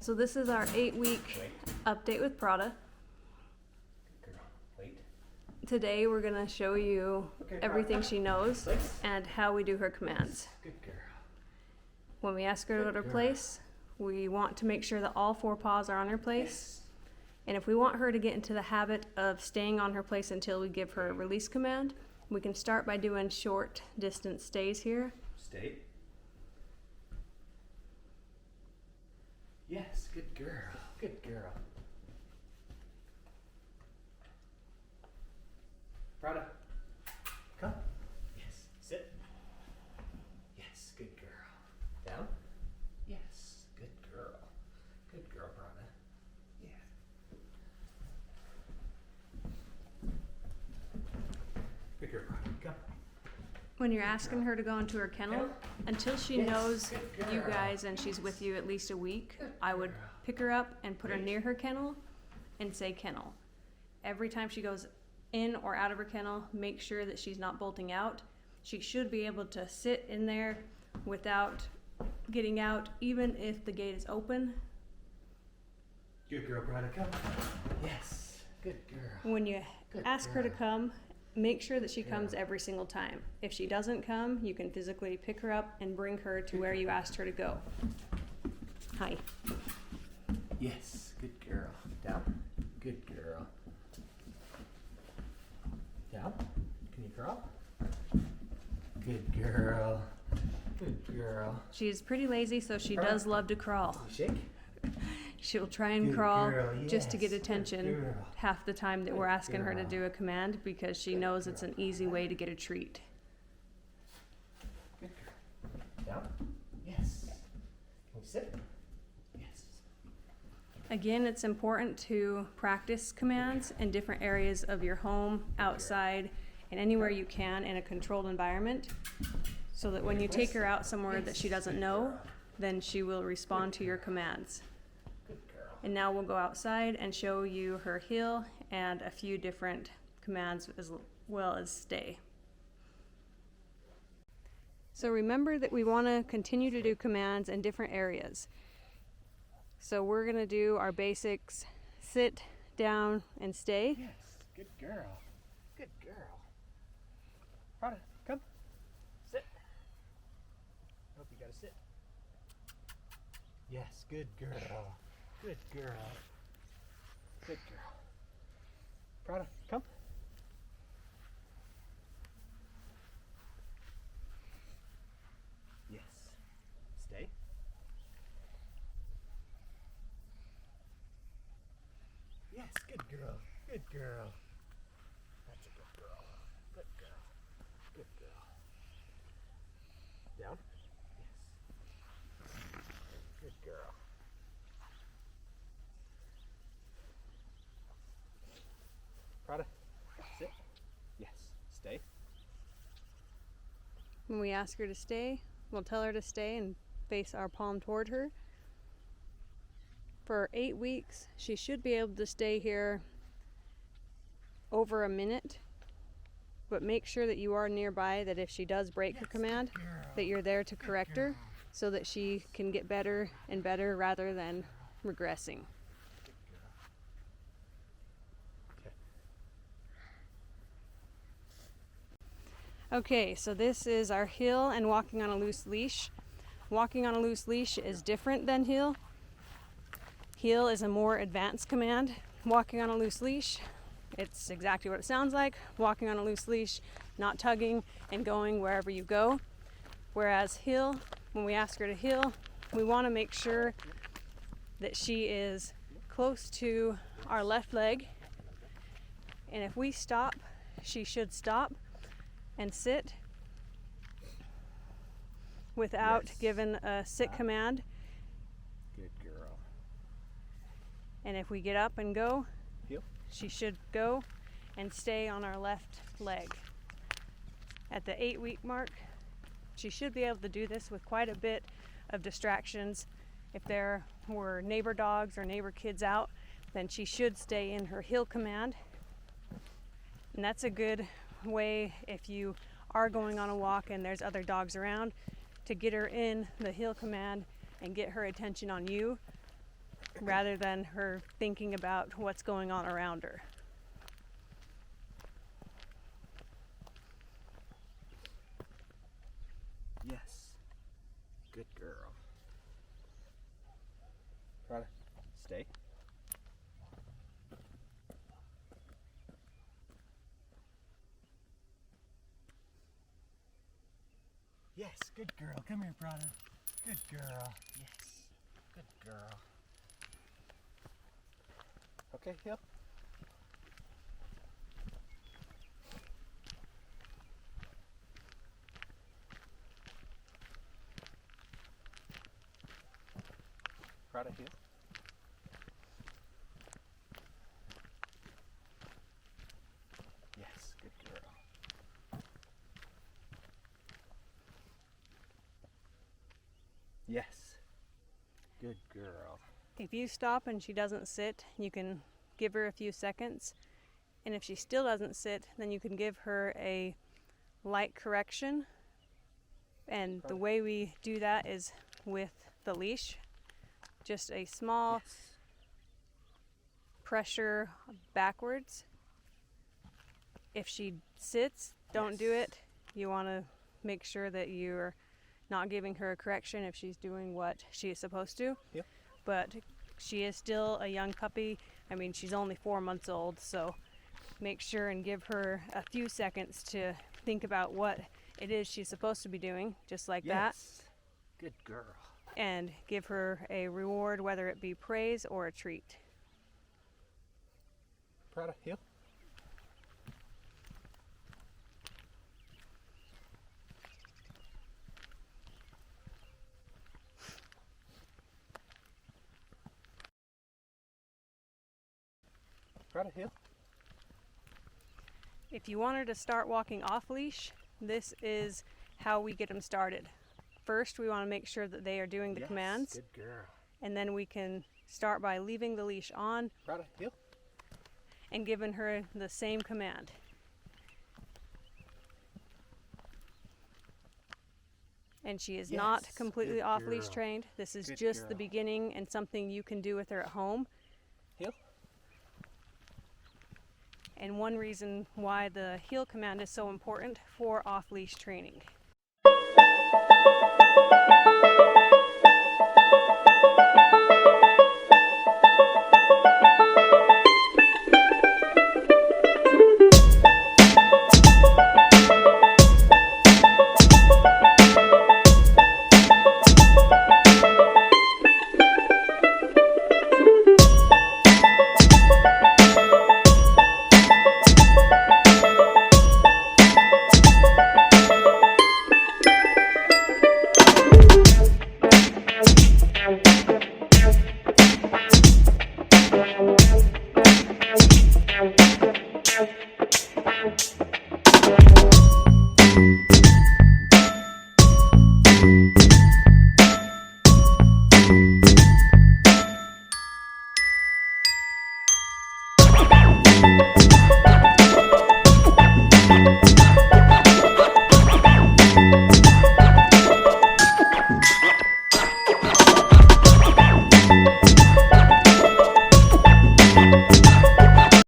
So this is our 8-week update with Prada. Good girl. Wait. Today we're gonna show you everything she knows and how we do her commands. Good girl. When we ask her to go to her place, we want to make sure that all 4 paws are on her place. And if we want her to get into the habit of staying on her place until we give her a release command, we can start by doing short distance stays here. Stay. Yes, good girl. Good girl. Prada, come. Yes, sit. Yes, good girl. Down. Yes, good girl. Good girl, Prada. Yeah. Good girl, Prada. Come. When you're asking her to go into her kennel, until she knows you guys and she's with you at least a week, I would pick her up and put her near her kennel and say kennel. Every time she goes in or out of her kennel, make sure that she's not bolting out. She should be able to sit in there without getting out, even if the gate is open. Good girl, Prada. Come. Yes, good girl. When you ask her to come, make sure that she comes every single time. If she doesn't come, you can physically pick her up and bring her to where you asked her to go. Hi. Yes, good girl. Down. Good girl. Down. Can you crawl? Good girl. Good girl. She's pretty lazy, so she does love to crawl. Shake. She'll try and Good crawl girl, just to get yes, good attention girl. half the time that we're asking her to girl. do a command, because she knows it's an easy way to get a treat. Good girl. Down. Yes. Can you sit? Yes. Again, it's important to practice commands in different areas of your home, outside, and anywhere you can in a controlled environment, so that when you take her out somewhere that she doesn't know, then she will respond to your commands. Good girl. And now we'll go outside and show you her heel and a few different commands as well as stay. So remember that we want to continue to do commands in different areas. So we're going to do our basics: sit, down, and stay. Yes, good girl. Good girl. Prada, come. Sit. Hope you gotta sit. Yes, good girl. Good girl. Good girl. Prada, come. Yes. Stay. Yes, good girl. Good girl. That's a good girl. Good girl. Good girl. Down. Yes. Good girl. Prada, sit. Yes. Stay. When we ask her to stay, we'll tell her to stay and face our palm toward her. For 8 weeks, she should be able to stay here over a minute, but make sure that you are nearby, that if she does break her command, that you're there to correct her, so that she can get better and better rather than regressing. Okay, so this is our heel and walking on a loose leash. Walking on a loose leash is different than heel. Heel is a more advanced command. Walking on a loose leash, it's exactly what it sounds like. Walking on a loose leash, not tugging and going wherever you go. Whereas heel, when we ask her to heel, we want to make sure that she is close to our left leg. And if we stop, she should stop and sit without giving a sit command. Good girl. And if we get up and go, Heel. she should go and stay on our left leg. At the 8-week mark, she should be able to do this with quite a bit of distractions. If there were neighbor dogs or neighbor kids out, then she should stay in her heel command. And that's a good way, if you are going on a walk and there's other dogs around, to get her in the heel command and get her attention on you, rather than her thinking about what's going on around her. Yes. Good girl. Prada, stay. Yes, good girl. Come here, Prada. Good girl. Yes. Good girl. Okay, heel. Prada, heel. Yes, good girl. Yes. Good girl. If you stop and she doesn't sit, you can give her a few seconds. And if she still doesn't sit, then you can give her a light correction. And the way we do that is with the leash. Just a small Yes. pressure backwards. If she sits, don't do it. You want to make sure that you're not giving her a correction if she's doing what she is supposed to. Yep. But she is still a young puppy. I mean, she's only 4 months old, so make sure and give her a few seconds to think about what it is she's supposed to be doing, just like that. Yes. Good girl. And give her a reward, whether it be praise or a treat. Prada, heel. Prada, heel. If you want her to start walking off leash, this is how we get them started. First, we want to make sure that they are doing the Yes, commands, good girl. and then we can start by leaving the leash on Prada, heel. and giving her the same command. And she is not Yes, completely good off leash girl. trained. This is Good just the girl. beginning and something you can do with her at home. Heel. And one reason why the heel command is so important for off leash training.